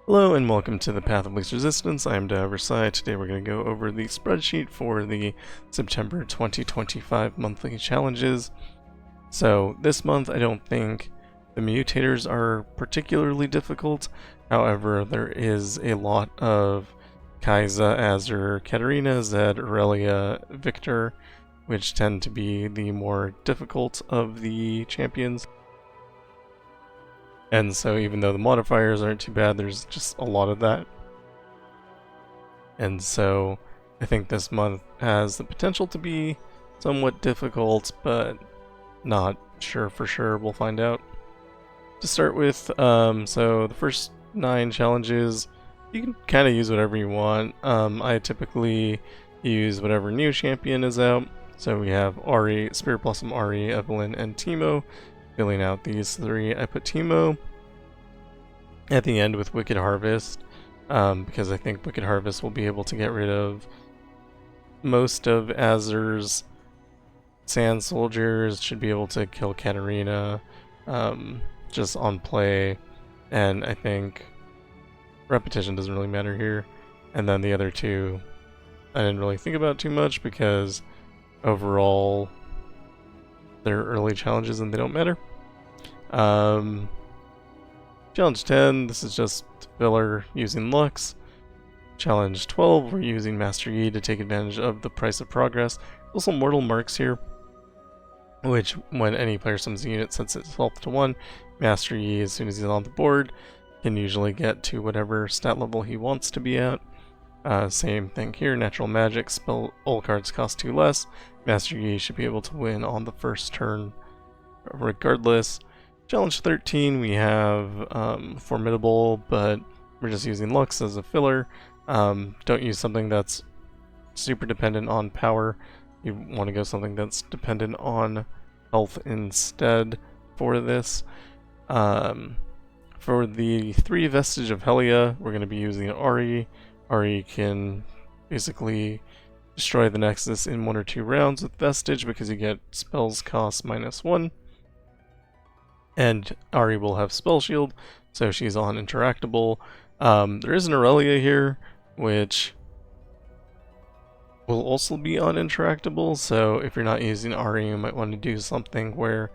Hello and welcome to the Path of Least Resistance. I am Versailles. Today we're going to go over the spreadsheet for the September 2025 monthly challenges. So this month I don't think the mutators are particularly difficult. However, there is a lot of Kai'Sa, Azur, Katarina, Zed, Aurelia, Victor, which tend to be the more difficult of the champions. And so even though the modifiers aren't too bad, there's just a lot of that. And so I think this month has the potential to be somewhat difficult, but not sure for sure. We'll find out. To start with, so the first 9 challenges, you can kind of use whatever you want. I typically use whatever new champion is out. So we have Ahri, Spirit Blossom Ahri, Evelynn, and Teemo. Filling out these 3, I put Teemo at the end with Wicked Harvest, because I think Wicked Harvest will be able to get rid of most of Azur's Sand Soldiers, should be able to kill Katarina just on play, and I think repetition doesn't really matter here. And then the other 2 I didn't really think about too much because overall they're early challenges and they don't matter. Challenge 10, this is just filler using Lux. Challenge 12, we're using Master Yi to take advantage of the price of progress. Also Mortal Marks here, which when any player summons a unit sets itself to 1, Master Yi, as soon as he's on the board, can usually get to whatever stat level he wants to be at. Same thing here, Natural Magic, spell all cards cost 2 less. Master Yi should be able to win on the first turn regardless. Challenge 13, we have Formidable, but we're just using Lux as a filler. Don't use something that's super dependent on power. You want to go something that's dependent on health instead for this. For the 3 Vestige of Helia, we're going to be using Ahri. Ahri can basically destroy the Nexus in 1 or 2 rounds with Vestige because you get spells cost -1. And Ahri will have Spell Shield, so she's on Interactable. There is an Aurelia here, which will also be on Interactable, so if you're not using Ahri, you might want to do something where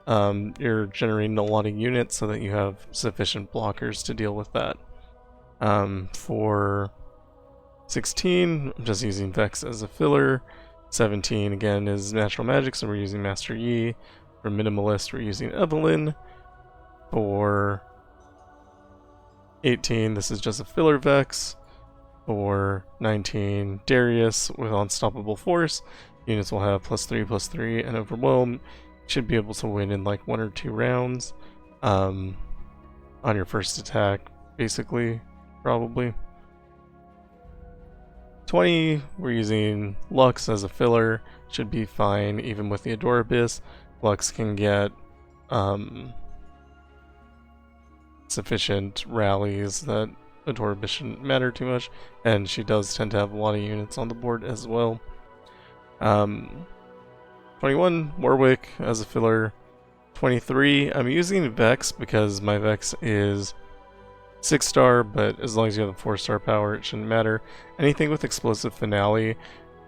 you're generating a lot of units so that you have sufficient blockers to deal with that. For 16, I'm just using Vex as a filler. 17, again, is Natural Magic, so we're using Master Yi. For Minimalist, we're using Evelynn. For 18, this is just a filler Vex. For 19, Darius with Unstoppable Force. Units will have +3/+3 and Overwhelm. Should be able to win in like 1 or 2 rounds on your first attack, basically, probably. 20, we're using Lux as a filler. Should be fine even with the Adorabyss. Lux can get sufficient rallies that Adorabyss shouldn't matter too much, and she does tend to have a lot of units on the board as well. 21, Warwick as a filler. 23, I'm using Vex because my Vex is 6-star, but as long as you have the 4-star power, it shouldn't matter. Anything with Explosive Finale.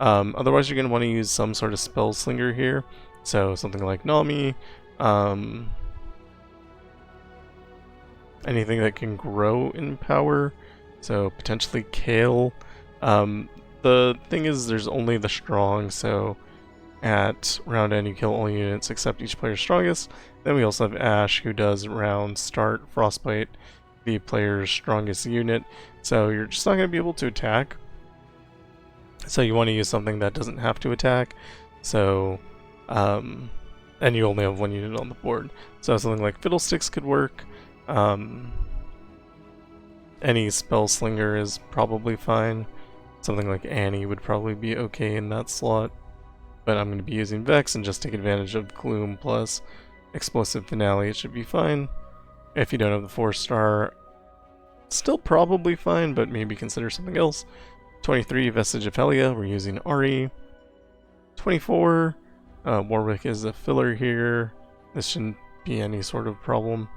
Otherwise, you're going to want to use some sort of Spell Slinger here. So something like Nami, anything that can grow in power, so potentially Kale. The thing is, there's only the strong, so at round end you kill all units except each player's strongest. Then we also have Ashe, who does round start Frostbite, the player's strongest unit, so you're just not going to be able to attack. So you want to use something that doesn't have to attack, so and you only have 1 unit on the board. So something like Fiddlesticks could work. Any Spell Slinger is probably fine. Something like Annie would probably be okay in that slot. But I'm going to be using Vex and just take advantage of Gloom plus Explosive Finale. It should be fine. If you don't have the 4-star, still probably fine, but maybe consider something else. 23, Vestige of Helia, we're using Ahri. 24, Warwick is a filler here. This shouldn't be any sort of problem.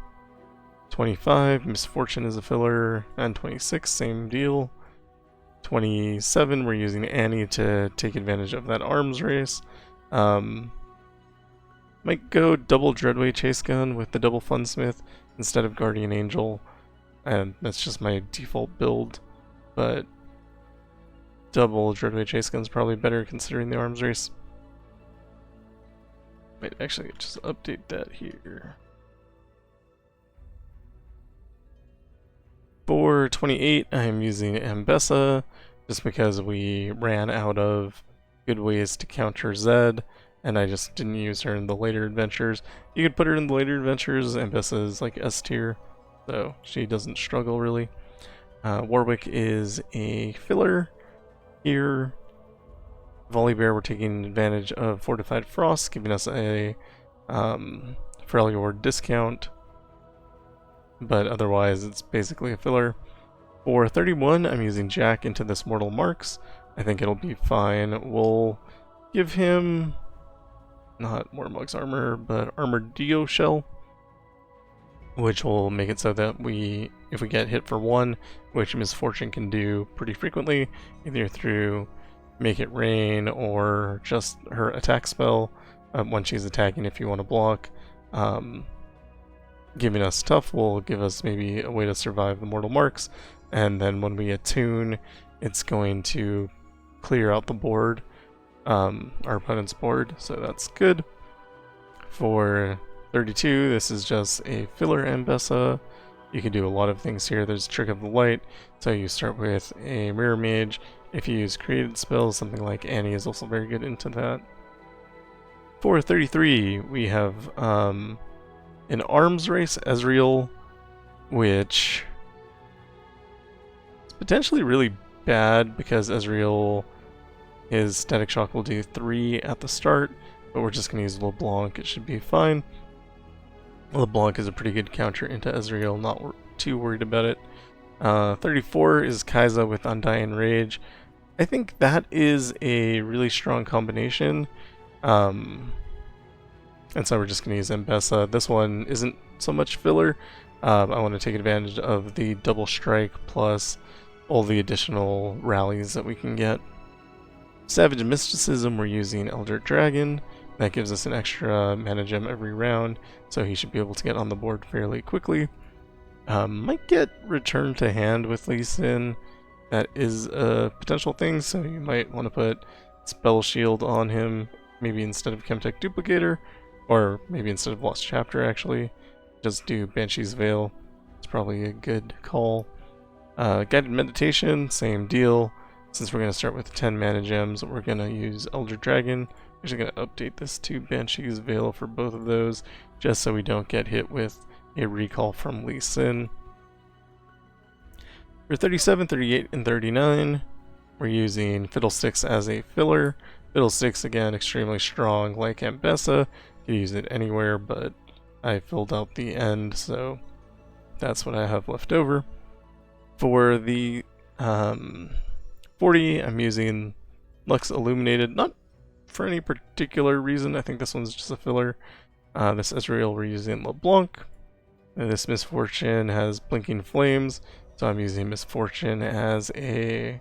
25, Misfortune is a filler, and 26, same deal. 27, we're using Annie to take advantage of that arms race. Might go double Dreadway Chase Gun with the double Funsmith instead of Guardian Angel, and that's just my default build, but double Dreadway Chase Gun's probably better considering the arms race. Might actually just update that here. For 28, I'm using Ambessa, just because we ran out of good ways to counter Zed, and I just didn't use her in the later adventures. You could put her in the later adventures. Ambessa is like S tier, so she doesn't struggle really. Warwick is a filler here. Volibear, we're taking advantage of Fortified Frost, giving us a Freljord discount, but otherwise it's basically a filler. For 31, I'm using Jack into this Mortal Marks. I think it'll be fine. We'll give him not Mormug's armor, but Armored Dio Shell, which will make it so that if we get hit for 1, which Misfortune can do pretty frequently, either through Make It Rain or just her attack spell when she's attacking if you want to block. Giving us Tough will give us maybe a way to survive the Mortal Marks, and then when we attune, it's going to clear out the board, our opponent's board, so that's good. For 32, this is just a filler Ambessa. You can do a lot of things here. There's Trick of the Light, so you start with a Mirror Mage. If you use created spells, something like Annie is also very good into that. For 33, we have an Arms Race Ezreal, which is potentially really bad because Ezreal, his Static Shock will do 3 at the start, but we're just going to use LeBlanc. It should be fine. LeBlanc is a pretty good counter into Ezreal, not too worried about it. 34 is Kai'Sa with Undying Rage. I think that is a really strong combination. And so we're just going to use Ambessa. This one isn't so much filler. I want to take advantage of the double strike plus all the additional rallies that we can get. Savage Mysticism, we're using Elder Dragon. That gives us an extra mana gem every round, so he should be able to get on the board fairly quickly. Might get Return to Hand with Lee Sin. That is a potential thing, so you might want to put Spell Shield on him, maybe instead of Chemtech Duplicator, or maybe instead of Lost Chapter actually. Just do Banshee's Veil. It's probably a good call. Guided Meditation, same deal. Since we're going to start with 10 mana gems, we're going to use Elder Dragon. I'm actually going to update this to Banshee's Veil for both of those, just so we don't get hit with a recall from Lee Sin. For 37, 38, and 39, we're using Fiddlesticks as a filler. Fiddlesticks, again, extremely strong like Ambessa. You can use it anywhere, but I filled out the end, so that's what I have left over. For the 40, I'm using Lux Illuminated, not for any particular reason. I think this one's just a filler. This Ezreal, we're using LeBlanc. This Misfortune has Blinking Flames, so I'm using Misfortune as a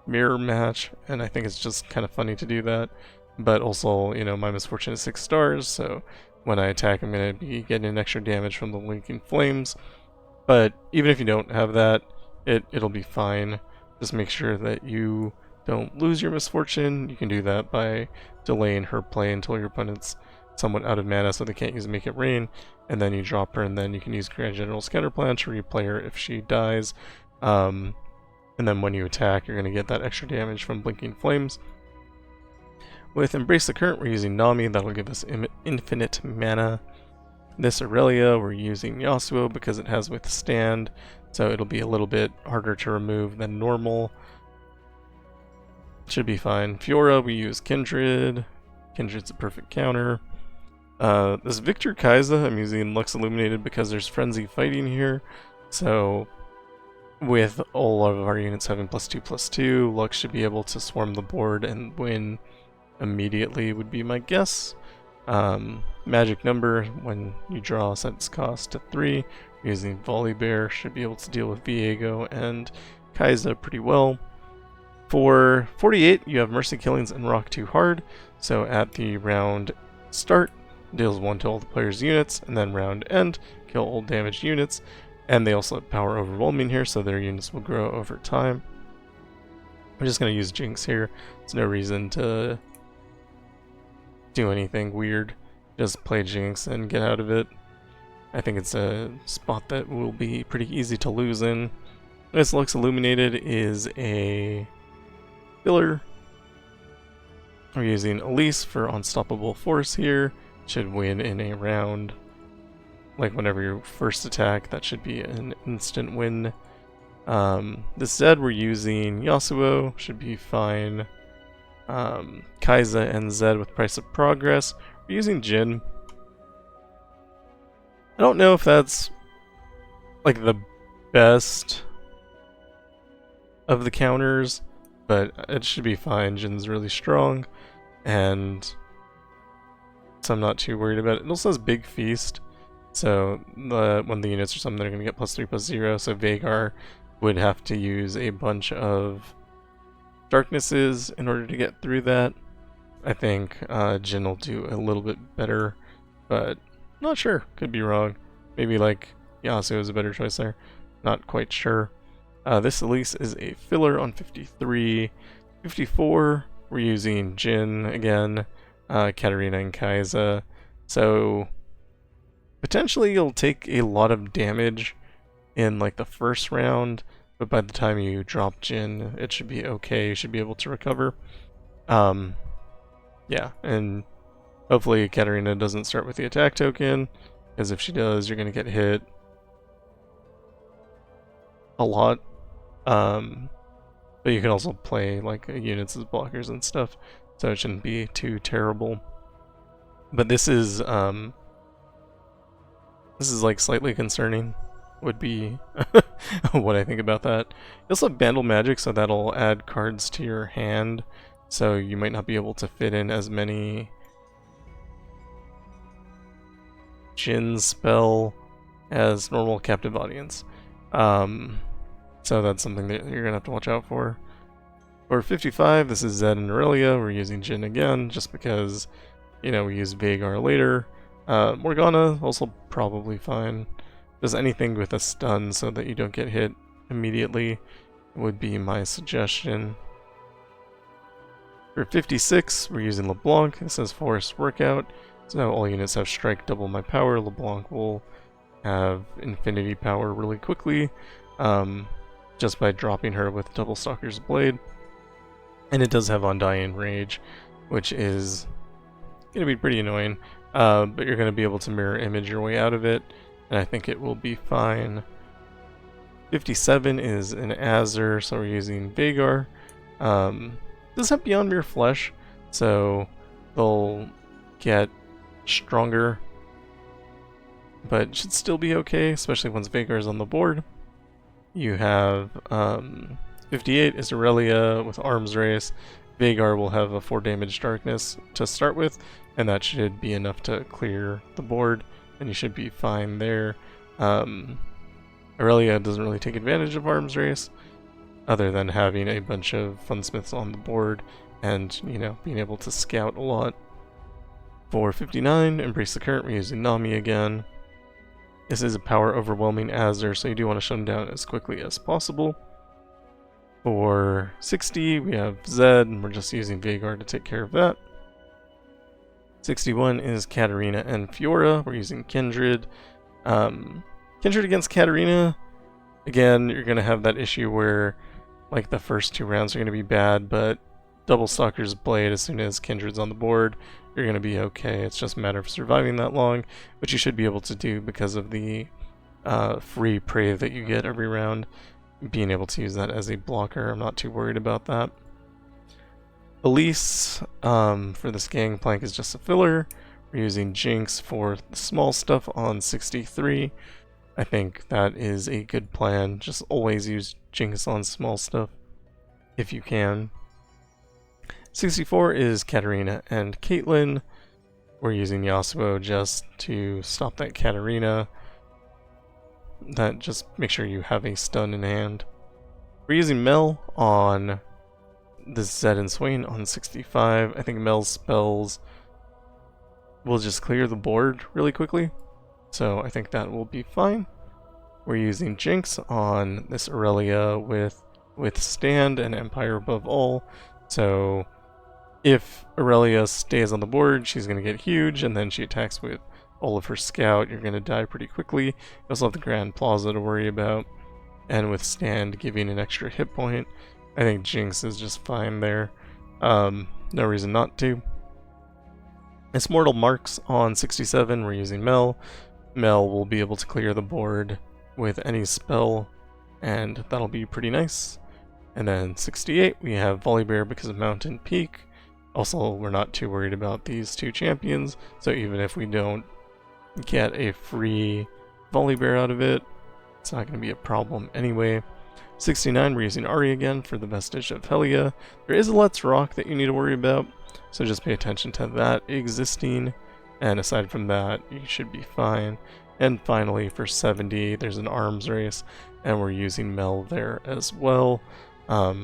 mirror match, and I think it's just kind of funny to do that. But also, you know, my Misfortune is 6 stars, so when I attack, I'm going to be getting extra damage from the Blinking Flames. But even if you don't have that, it'll be fine. Just make sure that you don't lose your Misfortune. You can do that by delaying her play until your opponent's somewhat out of mana so they can't use Make It Rain, and then you drop her, and then you can use Grand General's Counterplan to replay her if she dies. And then when you attack, you're going to get that extra damage from Blinking Flames. With Embrace the Current, we're using Nami. That'll give us infinite mana. This Aurelia, we're using Yasuo because it has Withstand, so it'll be a little bit harder to remove than normal. Should be fine. Fiora, we use Kindred. Kindred's a perfect counter. This Victor Kai'Sa, I'm using Lux Illuminated because there's Frenzy Fighting here. So with all of our units having +2/+2, Lux should be able to swarm the board and win immediately would be my guess. Magic number, when you draw, set its cost to 3. Using Volley Bear, should be able to deal with Viego and Kai'Sa pretty well. For 48, you have Mercy Killings and Rock Too Hard, so at the round start, deals 1 to all the player's units, and then round end, kill all damaged units, and they also have Power Overwhelming here, so their units will grow over time. I'm just going to use Jinx here. There's no reason to do anything weird. Just play Jinx and get out of it. I think it's a spot that will be pretty easy to lose in. This Lux Illuminated is a filler. We're using Elise for Unstoppable Force here. Should win in a round. Like whenever your first attack, that should be an instant win. This Zed we're using Yasuo, should be fine. Kai'Sa and Zed with Price of Progress. We're using Jhin. I don't know if that's like the best of the counters, but it should be fine. Jin's really strong, and so I'm not too worried about it. It also has Big Feast, so when the units or something, they're going to get +3/+0, so Vhagar would have to use a bunch of darknesses in order to get through that. I think Jhin will do a little bit better, but not sure. Could be wrong. Maybe like Yasuo is a better choice there. Not quite sure. This Elise is a filler on 53. 54, we're using Jhin again, Katarina and Kai'Sa. So potentially you'll take a lot of damage in like the first round, but by the time you drop Jhin, it should be okay. You should be able to recover. Yeah, and hopefully Katarina doesn't start with the attack token, because if she does, you're going to get hit a lot. But you can also play like units as blockers and stuff, so it shouldn't be too terrible. But this is like slightly concerning, would be what I think about that. You also have Bandle Magic, so that'll add cards to your hand, so you might not be able to fit in as many Jhin spell as normal Captive Audience. So that's something that you're gonna have to watch out for. For 55, this is Zed and Aurelia. We're using Jhin again, just because, you know, we use Vhagar later. Morgana, also probably fine. Just anything with a stun so that you don't get hit immediately would be my suggestion. For 56, we're using LeBlanc. This says Forest Workout. So all units have strike double my power. LeBlanc will have infinity power really quickly, just by dropping her with Double Stalker's Blade. And it does have Undying Rage, which is going to be pretty annoying, but you're going to be able to mirror image your way out of it, and I think it will be fine. 57 is an Azure, so we're using Vhagar. Does have Beyond Mere Flesh, so they'll get stronger, but should still be okay, especially once Vhagar is on the board. You have 58 is Aurelia with Arms Race. Vhagar will have a 4 damage darkness to start with, and that should be enough to clear the board, and you should be fine there. Aurelia doesn't really take advantage of Arms Race, other than having a bunch of Funsmiths on the board and, you know, being able to scout a lot. For 59, Embrace the Current, we're using Nami again. This is a power overwhelming Azure, so you do want to shut him down as quickly as possible. For 60, we have Zed, and we're just using Vhagar to take care of that. 61 is Katarina and Fiora. We're using Kindred. Kindred against Katarina, again, you're going to have that issue where like the first 2 rounds are going to be bad, but Double Stalker's Blade, as soon as Kindred's on the board, you're going to be okay. It's just a matter of surviving that long, which you should be able to do because of the free prey that you get every round. Being able to use that as a blocker, I'm not too worried about that. Elise, for this Gangplank, is just a filler. We're using Jinx for the small stuff on 63. I think that is a good plan. Just always use Jinx on small stuff if you can. 64 is Katarina and Caitlyn. We're using Yasuo just to stop that Katarina. That just make sure you have a stun in hand. We're using Mel on this Zed and Swain on 65. I think Mel's spells will just clear the board really quickly, so I think that will be fine. We're using Jinx on this Aurelia with Withstand and Empire Above All, so if Aurelia stays on the board, she's going to get huge, and then she attacks with all of her scout, you're going to die pretty quickly. You also have the Grand Plaza to worry about, and Withstand giving an extra hit point. I think Jinx is just fine there. No reason not to. It's Mortal Marks on 67, we're using Mel. Mel will be able to clear the board with any spell, and that'll be pretty nice. And then 68, we have Volibear because of Mountain Peak. Also, we're not too worried about these two champions, so even if we don't get a free Volibear out of it, it's not going to be a problem anyway. 69, we're using Ahri again for the Vestige of Helia. There is a Let's Rock that you need to worry about, so just pay attention to that existing, and aside from that, you should be fine. And finally, for 70, there's an arms race, and we're using Mel there as well. I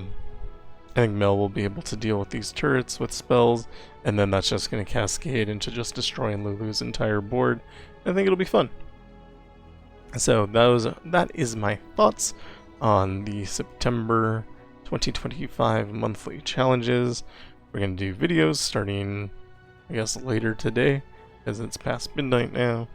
think Mel will be able to deal with these turrets with spells, and then that's just going to cascade into just destroying Lulu's entire board. I think it'll be fun. So that is my thoughts on the September 2025 monthly challenges. We're going to do videos starting, I guess, later today, as it's past midnight now,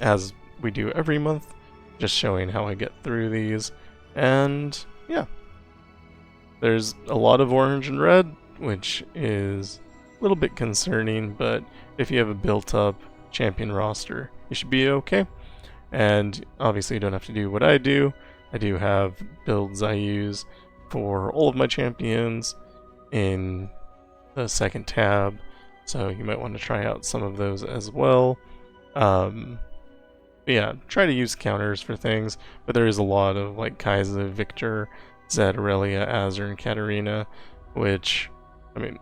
as we do every month, just showing how I get through these. And yeah, there's a lot of orange and red, which is a little bit concerning, but if you have a built-up champion roster, you should be okay. And obviously you don't have to do what I do. I do have builds I use for all of my champions in the second tab, so you might want to try out some of those as well. Yeah, try to use counters for things, but there is a lot of like Kai'Sa, Victor, Zed, Aurelia, Azur, and Katarina, which, I mean,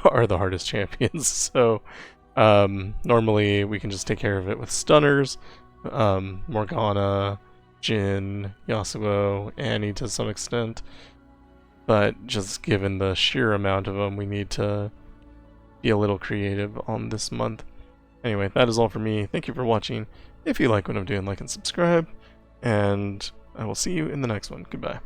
are the hardest champions. So normally we can just take care of it with stunners, Morgana, Jhin, Yasuo, Annie to some extent, but just given the sheer amount of them, we need to be a little creative on this month. Anyway, that is all for me. Thank you for watching. If you like what I'm doing, like and subscribe, and I will see you in the next one. Goodbye.